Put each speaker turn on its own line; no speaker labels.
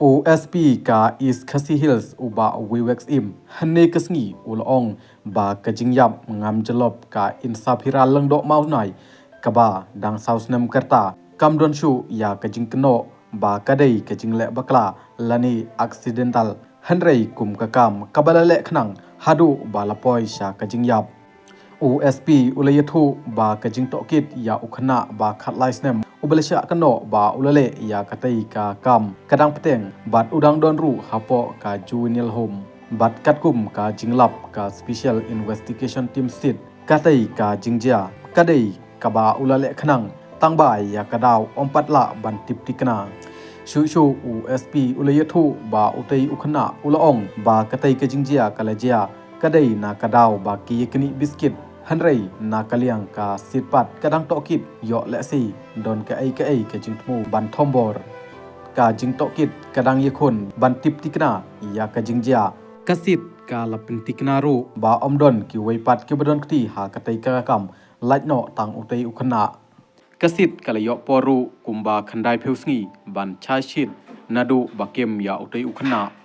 OSP ka East Khasi Hills uba Wiwex im hane kasngi ulong ba kajingyap ngam jelop ka insapira lengdo maunai kaba dang sausnem kerta kamdon shu ya kajingkeno ba kadai kajingle bakla lani accidental hanrei kum kakam kabalale khnang hadu balapoi sha kajingyap OSP ulayathu ba kajing tokit ya ukhna ba khatlaisnem ubalesha kano ba ulale ya katai ka kam kadang peteng bat udang don ru hapo ka juvenile home bat katkum ka jinglap ka special investigation team sit katai ka jingja kadai ka ba ulale khnang tangba ya kadaw ompatla ban tiptikna shu OSP ulayathu ba utai ukhna ulaong ba katai ka jingjia kalajia kadai na kadaw ba kiyekni biscuit hanrei na kaliang ka sitpat kadang tokit yo lesi don ka ai ka jingtmu ban thombor ka jing tokit kadang yekun ban tiptikna ya ka jingjia kasit ka lapintikna ru ba omdon ki weipat ki badon kti ha katai ka kam laitno tang utai ukhna kasit kalayo poru kumba khandai pheusngi ban chashit nadu bakem ya utai ukhna